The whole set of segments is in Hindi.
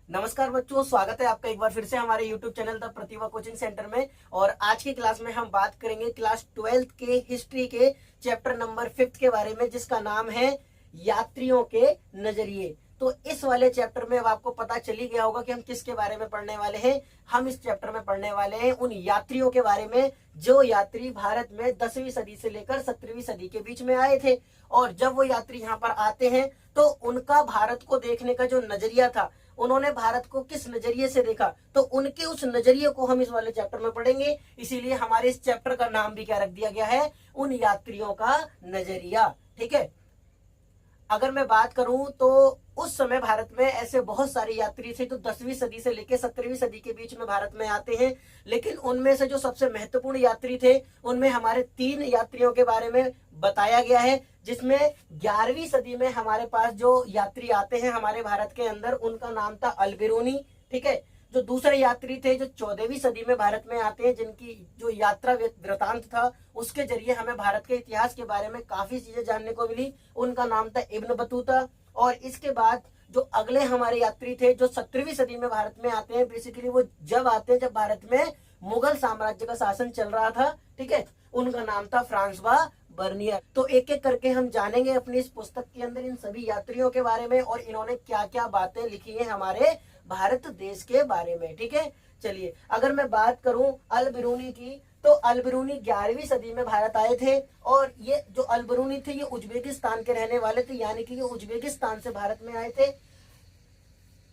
नमस्कार बच्चों, स्वागत है आपका एक बार फिर से हमारे YouTube channel the Pratibha coaching centre में। और आज की क्लास में हम बात करेंगे क्लास 12th के हिस्ट्री के चैप्टर नंबर 5 के बारे में, जिसका नाम है यात्रियों के नजरिए। तो इस वाले चैप्टर में अब आपको पता चल ही गया होगा कि हम किसके बारे में पढ़ने वाले हैं। हम इस चैप्टर में पढ़ने वाले हैं उन यात्रियों के बारे में जो यात्री भारत में 10वीं सदी से लेकर 17वीं सदी के बीच में आए थे। और जब वो यात्री यहाँ पर आते हैं तो उनका भारत को देखने का जो नजरिया था, उन्होंने भारत को किस नजरिए से देखा, तो उनके उस नजरिए को हम इस वाले चैप्टर में पढ़ेंगे। इसीलिए हमारे इस चैप्टर का नाम भी क्या रख दिया गया है, उन यात्रियों का नजरिया। ठीक है। अगर मैं बात करूं तो उस समय भारत में ऐसे बहुत सारे यात्री थे जो 10वीं सदी से लेकर 17वीं सदी के बीच में भारत में आते हैं। लेकिन उनमें से जो सबसे महत्वपूर्ण यात्री थे, उनमें हमारे 3 यात्रियों के बारे में बताया गया है, जिसमें 11वीं सदी में हमारे पास जो यात्री आते हैं हमारे भारत के अंदर, उनका नाम था अल-बिरूनी। ठीक है। जो दूसरे यात्री थे जो 14वीं सदी में भारत में आते हैं, जिनकी जो यात्रा वृतांत था उसके जरिए हमें भारत के इतिहास के बारे में काफी चीजें जानने को मिली, उनका नाम था इब्न बतूता। और इसके बाद जो अगले हमारे यात्री थे जो 17वीं सदी में भारत में आते हैं, बेसिकली वो जब आते हैं जब भारत में मुगल साम्राज्य का शासन चल रहा था। ठीक है। उनका नाम था फ्रांसवा बर्नियर। तो एक एक करके हम जानेंगे अपनी इस पुस्तक के अंदर इन सभी यात्रियों के बारे में और इन्होंने क्या क्या बातें लिखी है हमारे भारत देश के बारे में। ठीक है। चलिए, अगर मैं बात करूं अल-बिरूनी की, तो अल-बिरूनी 11वीं सदी में भारत आए थे। और ये जो अल-बिरूनी थे ये उज्बेकिस्तान के रहने वाले थे, यानी कि ये उज्बेकिस्तान से भारत में आए थे।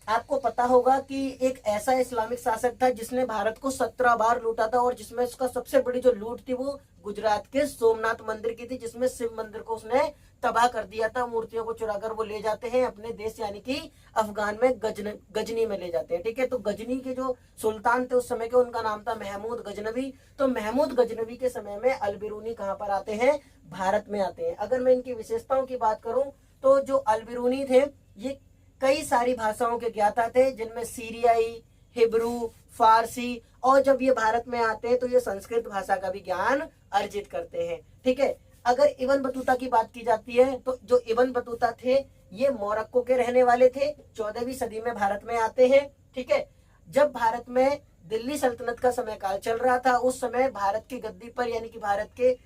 आपको पता होगा कि एक ऐसा इस्लामिक शासक था जिसने भारत को 17 बार लूटा था, और जिसमें उसका सबसे बड़ी जो लूट थी वो गुजरात के सोमनाथ मंदिर की थी, जिसमें शिव मंदिर को उसने तबाह कर दिया था। मूर्तियों को चुराकर वो ले जाते हैं अपने देश, यानी कि अफगान में गजनी में ले जाते हैं। ठीक है। तो गजनी के जो सुल्तान थे उस समय के, उनका नाम था महमूद गजनवी। तो महमूद गजनवी के समय में अल-बिरूनी कहाँ पर आते हैं, भारत में आते हैं। अगर मैं इनकी विशेषताओं की बात करूं तो जो अल-बिरूनी थे ये कई सारी भाषाओं के ज्ञाता थे, जिनमें सीरियाई, हिब्रू, फारसी, और जब ये भारत में आते हैं तो ये संस्कृत भाषा का भी ज्ञान अर्जित करते हैं। ठीक है। अगर इब्न बतूता की बात की जाती है तो जो इब्न बतूता थे ये मोरक्को के रहने वाले थे, 14वीं सदी में भारत में आते हैं। ठीक है। जब भारत में दिल्ली सल्तनत का समय काल चल रहा था, उस समय भारत की गद्दी पर, यानी कि भारत के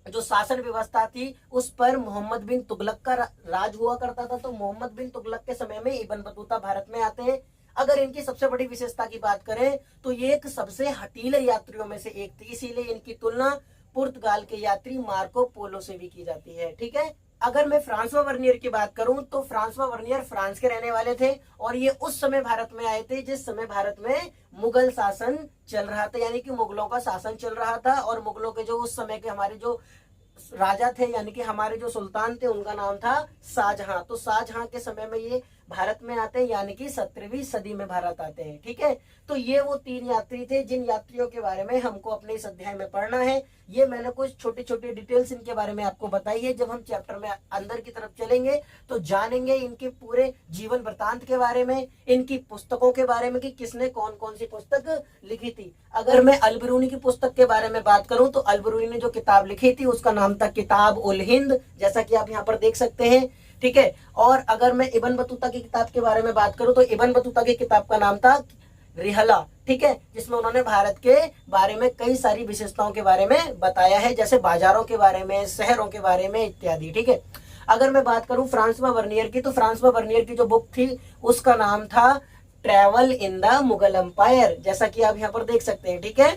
जो शासन व्यवस्था थी उस पर मोहम्मद बिन तुगलक का राज हुआ करता था। तो मोहम्मद बिन तुगलक के समय में इब्न बतूता भारत में आते हैं। अगर इनकी सबसे बड़ी विशेषता की बात करें तो ये एक सबसे हठीले यात्रियों में से एक थी, इसीलिए इनकी तुलना पुर्तगाल के यात्री मार्को पोलो से भी की जाती है। ठीक है। अगर मैं फ्रांसवा वर्नियर की बात करूं तो फ्रांसवा वर्नियर फ्रांस के रहने वाले थे, और ये उस समय भारत में आए थे जिस समय भारत में मुगल शासन चल रहा था, यानी कि मुगलों का शासन चल रहा था। और मुगलों के जो उस समय के हमारे जो राजा थे, यानी कि हमारे जो सुल्तान थे, उनका नाम था शाहजहां। तो शाहजहां के समय में ये भारत में आते हैं, यानी कि 17वीं सदी में भारत आते हैं। ठीक है। तो ये वो 3 यात्री थे जिन यात्रियों के बारे में हमको अपने इस अध्याय में पढ़ना है। ये मैंने कुछ छोटी छोटी डिटेल्स इनके बारे में आपको बताई है। जब हम चैप्टर में अंदर की तरफ चलेंगे तो जानेंगे इनके पूरे जीवन वृतांत के बारे में, इनकी पुस्तकों के बारे में कि किसने कौन कौन सी पुस्तक लिखी थी। अगर मैं अल-बिरूनी की पुस्तक के बारे में बात करूं तो अल-बिरूनी ने जो किताब लिखी थी उसका नाम था किताब उल हिंद, जैसा कि आप यहाँ पर देख सकते हैं। ठीक है। और अगर मैं इब्न बतूता की किताब के बारे में बात करूं तो इब्न बतूता की किताब का नाम था रिहला। ठीक है। जिसमें उन्होंने भारत के बारे में कई सारी विशेषताओं के बारे में बताया है, जैसे बाजारों के बारे में, शहरों के बारे में इत्यादि। ठीक है। अगर मैं बात करूं फ्रांसवा वर्नियर की, तो फ्रांसवा वर्नियर की जो बुक थी उसका नाम था travel in the Mughal empire, जैसा कि आप यहाँ पर देख सकते हैं। ठीक है।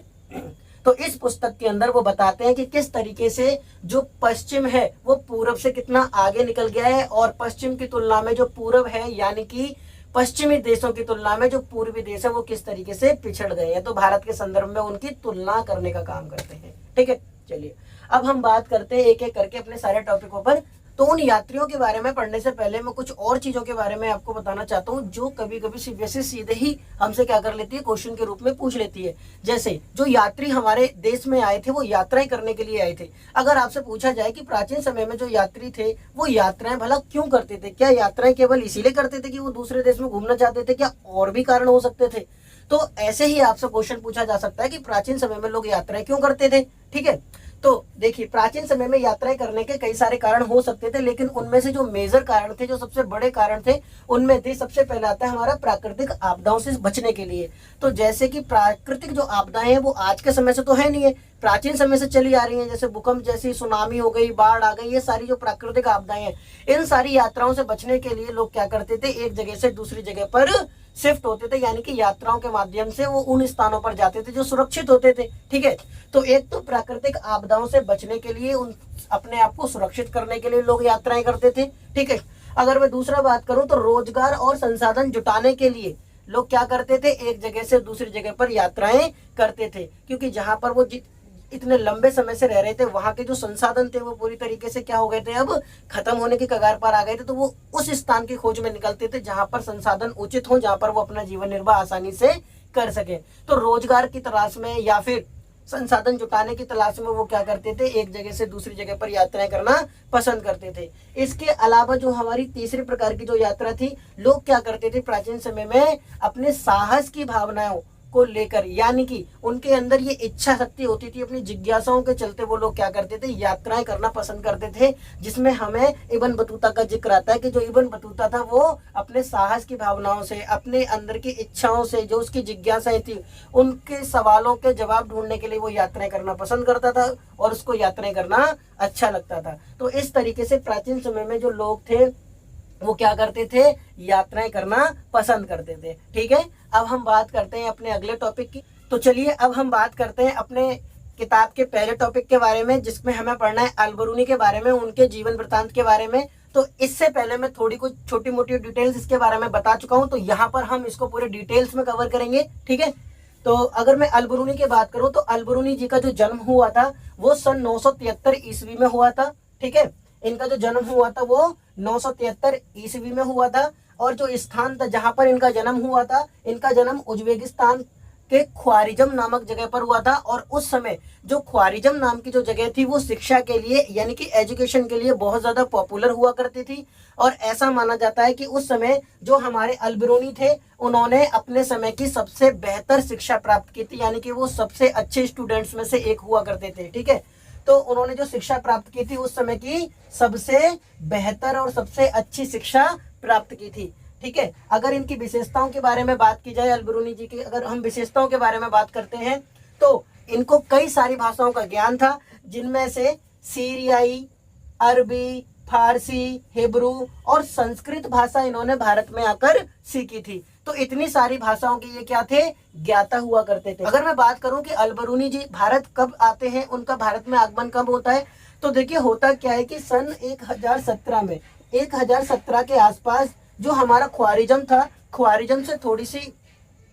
तो इस पुस्तक के अंदर वो बताते हैं कि किस तरीके से जो पश्चिम है वो पूरब से कितना आगे निकल गया है, और पश्चिम की तुलना में जो पूरब है, यानी कि पश्चिमी देशों की तुलना में जो पूर्वी देश है वो किस तरीके से पिछड़ गए हैं। तो भारत के संदर्भ में उनकी तुलना करने का काम करते हैं। ठीक है। चलिए, अब हम बात करते हैं एक एक करके अपने सारे टॉपिकों पर। तो उन यात्रियों के बारे में पढ़ने से पहले मैं कुछ और चीजों के बारे में आपको बताना चाहता हूँ, जो कभी कभी सीबीएसई सीधे ही हमसे क्या कर लेती है, क्वेश्चन के रूप में पूछ लेती है। जैसे जो यात्री हमारे देश में आए थे वो यात्राएं करने के लिए आए थे। अगर आपसे पूछा जाए कि प्राचीन समय में जो यात्री थे वो यात्राएं भला क्यों करते थे, क्या यात्राएं केवल इसीलिए करते थे कि वो दूसरे देश में घूमना चाहते थे, क्या और भी कारण हो सकते थे? तो ऐसे ही आपसे क्वेश्चन पूछा जा सकता है कि प्राचीन समय में लोग यात्राएं क्यों करते थे। ठीक है। तो देखिए, प्राचीन समय में यात्राएं करने के कई सारे कारण हो सकते थे, लेकिन उनमें से जो मेजर कारण थे, जो सबसे बड़े कारण थे, उनमें थे सबसे पहले आता है हमारा प्राकृतिक आपदाओं से बचने के लिए। तो जैसे कि प्राकृतिक जो आपदाएं हैं वो आज के समय से तो है नहीं है, प्राचीन समय से चली आ रही हैं, जैसे भूकंप जैसी, सुनामी हो गई, बाढ़ आ गई, ये सारी जो प्राकृतिक आपदाएं हैं, इन सारी यात्राओं से बचने के लिए लोग क्या करते थे, एक जगह से दूसरी जगह पर शिफ्ट होते थे, यानी कि यात्राओं के माध्यम से वो उन स्थानों पर जाते थे जो सुरक्षित होते थे। ठीक है, तो एक तो प्राकृतिक आपदाओं से बचने के लिए, उन अपने आप को सुरक्षित करने के लिए लोग यात्राएं करते थे। ठीक है, अगर मैं दूसरा बात करूं तो रोजगार और संसाधन जुटाने के लिए लोग क्या करते थे, एक जगह से दूसरी जगह पर यात्राएं करते थे, क्योंकि जहां पर वो इतने लंबे समय से रह रहे थे, वहां के जो संसाधन थे वो पूरी तरीके से क्या हो गए थे, अब खत्म होने की कगार पर आ गए थे। तो वो उस स्थान की खोज में निकलते थे जहां पर संसाधन उचित हो, जहां पर वो अपना जीवन निर्वाह आसानी से कर सके। तो रोजगार की तलाश में या फिर संसाधन जुटाने की तलाश में वो क्या करते थे, एक जगह से दूसरी जगह पर यात्राएं करना पसंद करते थे। इसके अलावा जो हमारी तीसरी प्रकार की जो यात्रा थी, लोग क्या करते थे प्राचीन समय में, अपने साहस की भावनाओं को लेकर, यानी कि उनके अंदर ये इच्छा शक्ति होती थी, अपनी जिज्ञासाओं के चलते वो लोग क्या करते थे, यात्राएं करना पसंद करते थे। जिसमें हमें इब्न बतूता का जिक्र आता है कि जो इब्न बतूता था वो अपने साहस की भावनाओं से, अपने अंदर की इच्छाओं से, जो उसकी जिज्ञासाएं थी, उनके सवालों के जवाब ढूंढने के लिए वो यात्राएं करना पसंद करता था और उसको यात्राएं करना अच्छा लगता था। तो इस तरीके से प्राचीन समय में जो लोग थे वो क्या करते थे, यात्राएं करना पसंद करते थे। ठीक है, अब हम बात करते हैं अपने अगले टॉपिक की। तो चलिए अब हम बात करते हैं अपने किताब के पहले टॉपिक के बारे में, जिसमें हमें पढ़ना है अल-बरूनी के बारे में, उनके जीवन वृत्तांत के बारे में। तो इससे पहले मैं थोड़ी कुछ छोटी मोटी डिटेल्स इसके बारे में बता चुका हूँ, तो यहाँ पर हम इसको पूरे डिटेल्स में कवर करेंगे। ठीक है, तो अगर मैं अल-बरूनी की बात करूँ तो अल-बरूनी जी का जो जन्म हुआ था वो सन 973 ईस्वी में हुआ था। ठीक है, इनका जो जन्म हुआ था वो 973 ईस्वी में हुआ था। और जो स्थान था जहां पर इनका जन्म हुआ था, इनका जन्म उज्बेकिस्तान के ख्वारिजम नामक जगह पर हुआ था। और उस समय जो ख्वारिजम नाम की जो जगह थी वो शिक्षा के लिए, यानी कि एजुकेशन के लिए बहुत ज्यादा पॉपुलर हुआ करती थी। और ऐसा माना जाता है कि उस समय जो हमारे अल-बरूनी थे, उन्होंने अपने समय की सबसे बेहतर शिक्षा प्राप्त की थी, यानी कि वो सबसे अच्छे स्टूडेंट्स में से एक हुआ करते थे। ठीक है, तो उन्होंने जो शिक्षा प्राप्त की थी उस समय की सबसे बेहतर और सबसे अच्छी शिक्षा प्राप्त की थी। ठीक है, अगर इनकी विशेषताओं के बारे में बात की जाए, अल-बरूनी जी की अगर हम विशेषताओं के बारे में बात करते हैं तो इनको कई सारी भाषाओं का ज्ञान था, जिनमें से सीरियाई, अरबी, फारसी, हिब्रू और संस्कृत भाषा इन्होंने भारत में आकर सीखी थी। तो इतनी सारी भाषाओं के ये क्या थे, ज्ञाता हुआ करते थे। अगर मैं बात करूं कि अल-बरूनी जी भारत कब आते हैं, उनका भारत में आगमन कब होता है, तो देखिए होता क्या है कि सन 1017 में, 1017 के आसपास जो हमारा ख्वारिजम था, ख्वारिजम से थोड़ी सी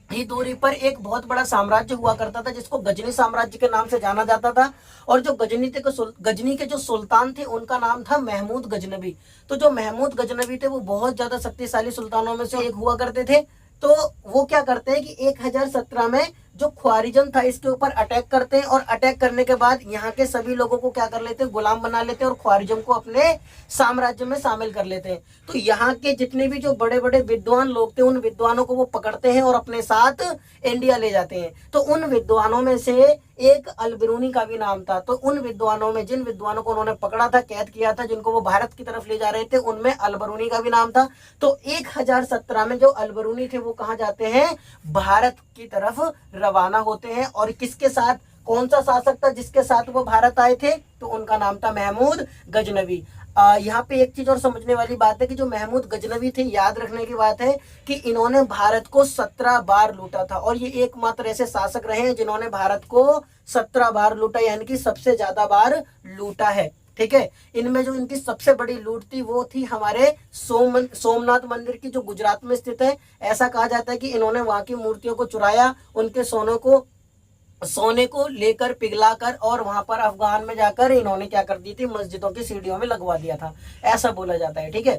ही दूरी पर एक बहुत बड़ा साम्राज्य हुआ करता था जिसको गजनी साम्राज्य के नाम से जाना जाता था। और जो गजनी के जो सुल्तान थे उनका नाम था महमूद गजनवी। तो जो महमूद गजनवी थे वो बहुत ज्यादा शक्तिशाली सुल्तानों में से एक हुआ करते थे। तो वो क्या करते हैं कि 1017 में जो ख्वारिजम था इसके ऊपर अटैक करते हैं, और अटैक करने के बाद यहाँ के सभी लोगों को क्या कर लेते हैं, गुलाम बना लेते हैं और ख्वारिजम को अपने साम्राज्य में शामिल कर लेते हैं। तो यहाँ के जितने भी जो बड़े बड़े विद्वान लोग थे, उन विद्वानों को वो पकड़ते हैं और अपने साथ इंडिया ले जाते हैं। तो उन विद्वानों में से एक अल-बरूनी का भी नाम था। तो उन विद्वानों में, जिन विद्वानों को उन्होंने पकड़ा था, कैद किया था, जिनको वो भारत की तरफ ले जा रहे थे, उनमें अल-बरूनी का भी नाम था। तो 1017 में जो अल-बरूनी थे वो कहाँ जाते हैं, भारत की तरफ रवाना होते हैं। और किसके साथ, कौन सा शासक था जिसके साथ वो भारत आए थे, तो उनका नाम था महमूद गजनवी। यहाँ पे एक चीज और समझने वाली बात है कि जो महमूद गजनवी थे, याद रखने की बात है कि इन्होंने भारत को 17 बार लूटा था। और ये एकमात्र ऐसे शासक रहे हैं जिन्होंने भारत को 17 बार लूटा, यानी कि सबसे ज्यादा बार लूटा है। ठीक है, इनमें जो इनकी सबसे बड़ी लूट थी वो थी हमारे सोमनाथ मंदिर की, जो गुजरात में स्थित है। ऐसा कहा जाता है कि इन्होंने वहां की मूर्तियों को चुराया, उनके सोने को लेकर पिघलाकर, और वहां पर अफगान में जाकर इन्होंने क्या कर दी थी, मस्जिदों की सीढ़ियों में लगवा दिया था, ऐसा बोला जाता है। ठीक है,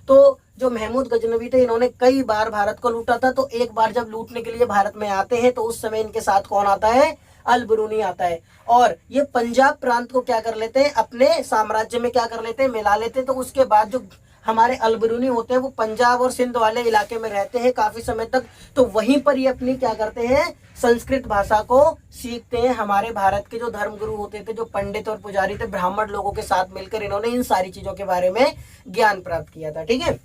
तो जो महमूद गजनवी थे इन्होंने कई बार भारत को लूटा था। तो एक बार जब लूटने के लिए भारत में आते हैं तो उस समय इनके साथ कौन आता है, अल-बरूनी आता है। और ये पंजाब प्रांत को क्या कर लेते हैं, अपने साम्राज्य में क्या कर लेते हैं, मिला लेते हैं। तो उसके बाद जो हमारे अलबरूनी होते हैं वो पंजाब और सिंध वाले इलाके में रहते हैं काफी समय तक, तो वहीं पर ये अपनी क्या करते हैं, संस्कृत भाषा को सीखते हैं। हमारे भारत के जो धर्मगुरु होते थे, जो पंडित और पुजारी थे, ब्राह्मण लोगों के साथ मिलकर इन्होंने इन सारी चीजों के बारे में ज्ञान प्राप्त किया था। ठीक है,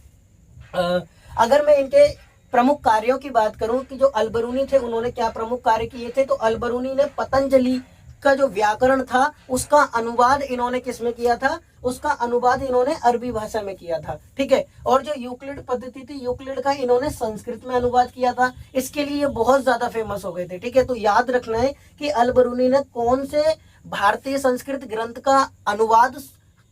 अगर मैं इनके प्रमुख कार्यों की बात करूं कि जो अलबरूनी थे उन्होंने क्या प्रमुख कार्य किए थे, तो अलबरूनी ने पतंजलि का जो व्याकरण था उसका अनुवाद इन्होंने किसमें किया था, उसका अनुवाद इन्होंने अरबी भाषा में किया था। ठीक है, और जो यूक्लिड पद्धति थी, यूक्लिड का इन्होंने संस्कृत में अनुवाद किया था। इसके लिए बहुत ज्यादा फेमस हो गए थे। ठीक है, तो याद रखना है कि अलबरूनी ने कौन से भारतीय संस्कृत ग्रंथ का अनुवाद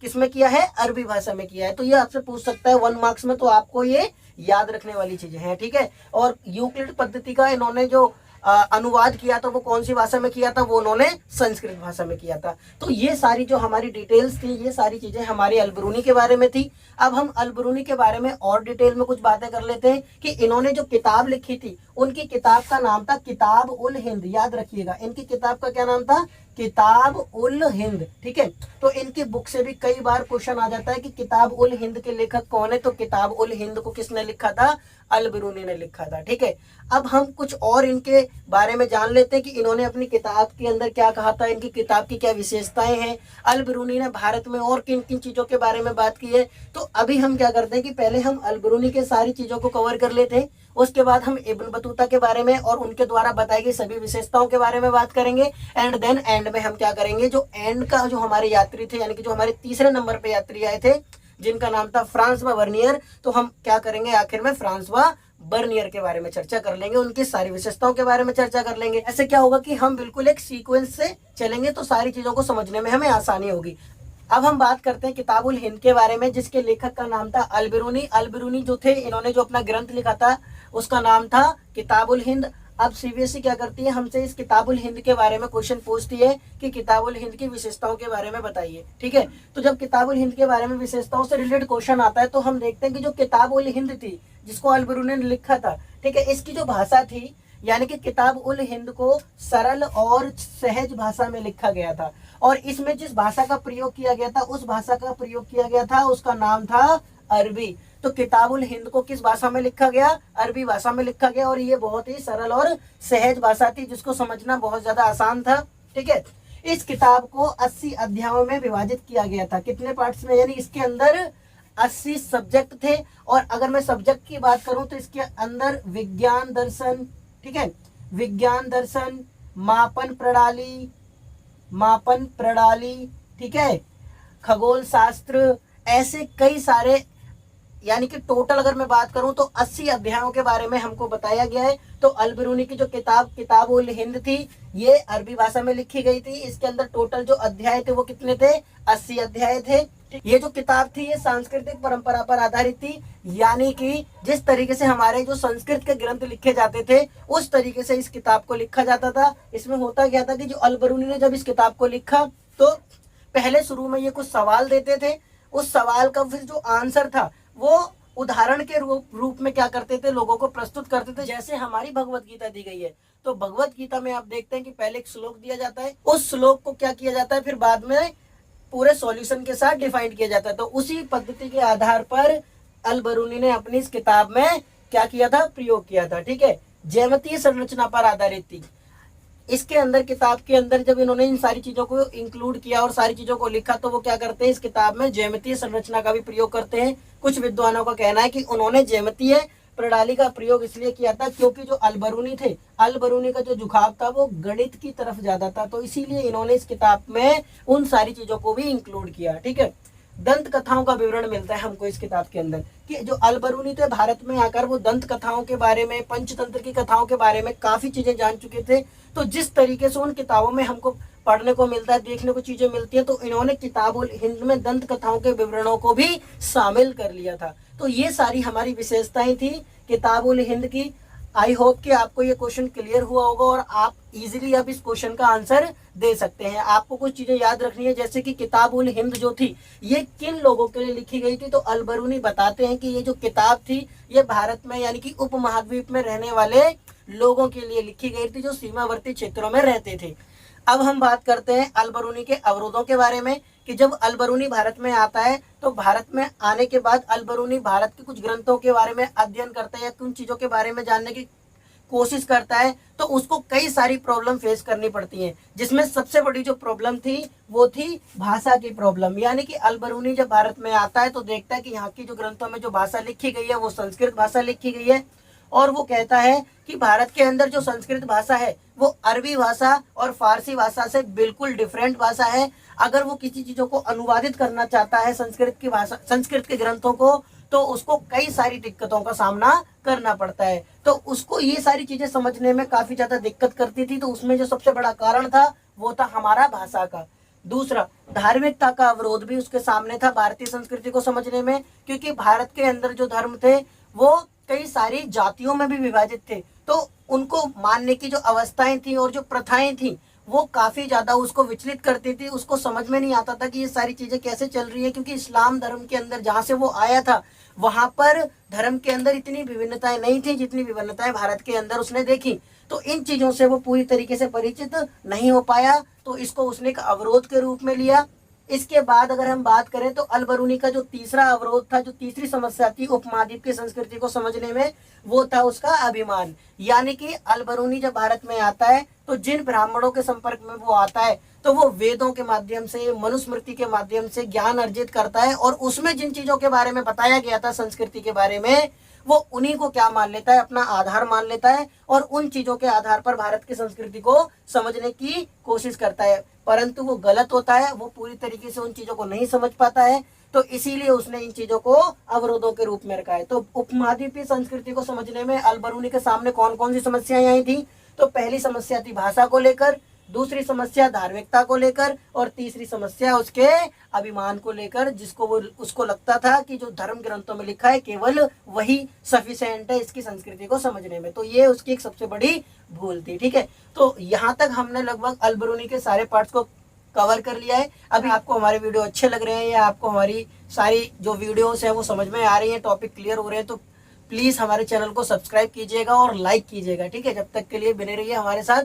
किसमें किया है, अरबी भाषा में किया है। तो ये आपसे पूछ सकता है 1 मार्क्स में, तो आपको ये याद रखने वाली चीजें हैं। ठीक है, और यूक्लिड पद्धति का इन्होंने जो अनुवाद किया था वो कौन सी भाषा में किया था, वो उन्होंने संस्कृत भाषा में किया था। तो ये सारी जो हमारी डिटेल्स थी, ये सारी चीजें हमारी अलबरूनी के बारे में थी। अब हम अलबरूनी के बारे में और डिटेल में कुछ बातें कर लेते हैं कि इन्होंने जो किताब लिखी थी, उनकी किताब का नाम था किताब उल हिंद। याद रखिएगा, इनकी किताब का क्या नाम था, किताब उल हिंद। ठीक है, तो इनकी बुक से भी कई बार क्वेश्चन आ जाता है कि किताब उल हिंद के लेखक कौन है, तो किताब उल हिंद को किसने लिखा था, अलबरूनी ने लिखा था। ठीक है, अब हम कुछ और इनके बारे में जान लेते हैं कि इन्होंने अपनी किताब के अंदर क्या कहा था, इनकी किताब की क्या विशेषताएं हैं, अलबरूनी ने भारत में और किन किन चीजों के बारे में बात की है। तो अभी हम क्या करते हैं कि पहले हम अलबरूनी के सारी चीजों को कवर कर लेते हैं, उसके बाद हम इब्न बतूता के बारे में और उनके द्वारा बताई गई सभी विशेषताओं के बारे में बात करेंगे। एंड देन एंड में हम क्या करेंगे, जो एंड का जो हमारे यात्री थे, यानी कि जो हमारे तीसरे नंबर पे यात्री आए थे जिनका नाम था फ्रांसवा बर्नियर, तो हम क्या करेंगे आखिर में फ्रांसवा बर्नियर के बारे में चर्चा कर लेंगे, उनकी सारी विशेषताओं के बारे में चर्चा कर लेंगे। ऐसे क्या होगा कि हम बिल्कुल एक सीक्वेंस से चलेंगे तो सारी चीजों को समझने में हमें आसानी होगी। अब हम बात करते हैं किताबुल हिंद के बारे में, जिसके लेखक का नाम था अलबरूनी। अलबरूनी जो थे, इन्होंने जो अपना ग्रंथ लिखा था उसका नाम था किताबुल हिंद। अब सीबीएसई क्या करती है, हमसे इस किताबुल हिंद के बारे में क्वेश्चन पूछती है कि किताबुल हिंद की विशेषताओं के बारे में बताइए। ठीक है, तो जब किताबुल हिंद के बारे में विशेषताओं से रिलेटेड क्वेश्चन आता है तो हम देखते हैं कि जो किताबुल हिंद थी जिसको अलबरूनी ने लिखा था, ठीक है, इसकी जो भाषा थी, यानी कि किताब उल हिंद को सरल और सहज भाषा में लिखा गया था, और इसमें जिस भाषा का प्रयोग किया गया था, उस भाषा का प्रयोग किया गया था, उसका नाम था अरबी। तो किताबुल हिंद को किस भाषा में लिखा गया, अरबी भाषा में लिखा गया, और ये बहुत ही सरल और सहज भाषा थी जिसको समझना बहुत ज्यादा आसान था। ठीक है, इस किताब को 80 अध्यायों में विभाजित किया गया था। कितने पार्ट्स में, यानी इसके अंदर 80 सब्जेक्ट थे। और अगर मैं सब्जेक्ट की बात करूं तो इसके अंदर विज्ञान दर्शन, ठीक है, विज्ञान दर्शन, मापन प्रणाली, ठीक है, खगोल शास्त्र, ऐसे कई सारे, यानी कि टोटल अगर मैं बात करूं तो 80 अध्यायों के बारे में हमको बताया गया है। तो अलबरूनी की जो किताब उल हिंद थी, ये अरबी भाषा में लिखी गई थी। इसके अंदर टोटल जो अध्याय थे वो कितने थे, 80 अध्याय थे। ये जो किताब थी ये सांस्कृतिक परंपरा पर आधारित थी, यानी कि जिस तरीके से हमारे जो संस्कृत के ग्रंथ लिखे जाते थे उस तरीके से इस किताब को लिखा जाता था। इसमें होता क्या था कि जो अलबरूनी ने जब इस किताब को लिखा तो पहले शुरू में ये कुछ सवाल देते थे, उस सवाल का फिर जो आंसर था वो उदाहरण के रूप में क्या करते थे, लोगों को प्रस्तुत करते थे। जैसे हमारी भगवत गीता दी गई है, तो भगवत गीता में आप देखते हैं कि पहले एक श्लोक दिया जाता है, उस श्लोक को क्या किया जाता है, फिर बाद में पूरे सॉल्यूशन के साथ डिफाइन किया जाता है। तो उसी पद्धति के आधार पर अलबरूनी ने अपनी इस किताब में क्या किया था, प्रयोग किया था। ठीक है, ज्यामितीय संरचना पर आधारित थी। इसके अंदर, किताब के अंदर जब इन्होंने इन सारी चीजों को इंक्लूड किया और सारी चीजों को लिखा, तो वो क्या करते हैं, इस किताब में ज्यामितीय संरचना का भी प्रयोग करते हैं। कुछ विद्वानों का कहना है कि उन्होंने ज्यामितीय प्रणाली का प्रयोग इसलिए किया था क्योंकि जो अलबरूनी थे, अलबरूनी का जो झुकाव था वो गणित की तरफ ज्यादा था, तो इसीलिए इन्होंने इस किताब में उन सारी चीजों को भी इंक्लूड किया। ठीक है, दंत कथाओं का विवरण मिलता है हमको इस किताब के अंदर कि जो अलबरूनी थे भारत में आकर वो दंत कथाओं के बारे में, पंचतंत्र की कथाओं के बारे में काफी चीजें जान चुके थे। तो जिस तरीके से उन किताबों में हमको पढ़ने को मिलता है, देखने को चीजें मिलती है, तो इन्होंने किताबुल हिंद में दंत कथाओं के विवरणों को भी शामिल कर लिया था। तो ये सारी हमारी विशेषताएं थी किताबुल हिंद की। आई होप कि आपको ये क्वेश्चन क्लियर हुआ होगा और आप इजीली अब इस क्वेश्चन का आंसर दे सकते हैं। आपको कुछ चीजें याद रखनी है, जैसे कि किताबुल हिंद जो थी ये किन लोगों के लिए लिखी गई थी, तो अलबरूनी बताते हैं कि ये जो किताब थी ये भारत में यानी कि उपमहाद्वीप में रहने वाले लोगों के लिए लिखी गई थी जो सीमावर्ती क्षेत्रों में रहते थे। अब हम बात करते हैं अलबरूनी के अवरोधों के बारे में कि जब अल बरूनी भारत में आता है तो भारत में आने के बाद अल बरूनी भारत के कुछ ग्रंथों के बारे में अध्ययन करता है या कुछ चीज़ों के बारे में जानने की कोशिश करता है, तो उसको कई सारी प्रॉब्लम फेस करनी पड़ती हैं, जिसमें सबसे बड़ी जो प्रॉब्लम थी वो थी भाषा की प्रॉब्लम। यानी कि अल बरूनी जब भारत में आता है तो देखता है कि यहाँ की जो ग्रंथों में जो भाषा लिखी गई है वो संस्कृत भाषा लिखी गई है, और वो कहता है कि भारत के अंदर जो संस्कृत भाषा है वो अरबी भाषा और फारसी भाषा से बिल्कुल डिफरेंट भाषा है। अगर वो किसी चीज़ों को अनुवादित करना चाहता है संस्कृत की भाषा, संस्कृत के ग्रंथों को, तो उसको कई सारी दिक्कतों का सामना करना पड़ता है। तो उसको ये सारी चीजें समझने में काफी ज्यादा दिक्कत करती थी। तो उसमें जो सबसे बड़ा कारण था वो था हमारा भाषा का। दूसरा, धार्मिकता का अवरोध भी उसके सामने था भारतीय संस्कृति को समझने में, क्योंकि भारत के अंदर जो धर्म थे वो कई सारी जातियों में भी विभाजित थे, तो उनको मानने की जो अवस्थाएं थी और जो प्रथाएं थी वो काफी ज्यादा उसको विचलित करती थी। उसको समझ में नहीं आता था कि ये सारी चीजें कैसे चल रही है, क्योंकि इस्लाम धर्म के अंदर जहाँ से वो आया था वहां पर धर्म के अंदर इतनी विभिन्नताएं नहीं थी जितनी विभिन्नताएं भारत के अंदर उसने देखी। तो इन चीजों से वो पूरी तरीके से परिचित नहीं हो पाया, तो इसको उसने एक अवरोध के रूप में लिया। इसके बाद अगर हम बात करें तो अल बरूनी का जो तीसरा अवरोध था, जो तीसरी समस्या थी उपमहाद्वीप की संस्कृति को समझने में, वो था उसका अभिमान। यानी कि अल बरूनी जब भारत में आता है तो जिन ब्राह्मणों के संपर्क में वो आता है तो वो वेदों के माध्यम से, मनुस्मृति के माध्यम से ज्ञान अर्जित करता है, और उसमें जिन चीजों के बारे में बताया गया था संस्कृति के बारे में, वो उन्हीं को क्या मान लेता है, अपना आधार मान लेता है, और उन चीजों के आधार पर भारत की संस्कृति को समझने की कोशिश करता है। परंतु वो गलत होता है, वो पूरी तरीके से उन चीजों को नहीं समझ पाता है, तो इसीलिए उसने इन चीजों को अवरोधों के रूप में रखा है। तो उपमहाद्वीपीय संस्कृति को समझने में अल बरूनी के सामने कौन कौन सी समस्याएं आई थी? तो पहली समस्या थी भाषा को लेकर, दूसरी समस्या धार्मिकता को लेकर, और तीसरी समस्या उसके अभिमान को लेकर, जिसको वो उसको लगता था कि जो धर्म ग्रंथों में लिखा है केवल वही सफिशिएंट है इसकी संस्कृति को समझने में। तो ये उसकी एक सबसे बड़ी भूल थी। ठीक है, तो यहाँ तक हमने लगभग अल बरूनी के सारे पार्ट्स को कवर कर लिया है। अभी आपको हमारे वीडियो अच्छे लग रहे हैं या आपको हमारी सारी जो वीडियोस हैं वो समझ में आ रही हैं, टॉपिक क्लियर हो रहे हैं, तो प्लीज़ हमारे चैनल को सब्सक्राइब कीजिएगा और लाइक कीजिएगा। ठीक है, जब तक के लिए बने रहिए हमारे साथ।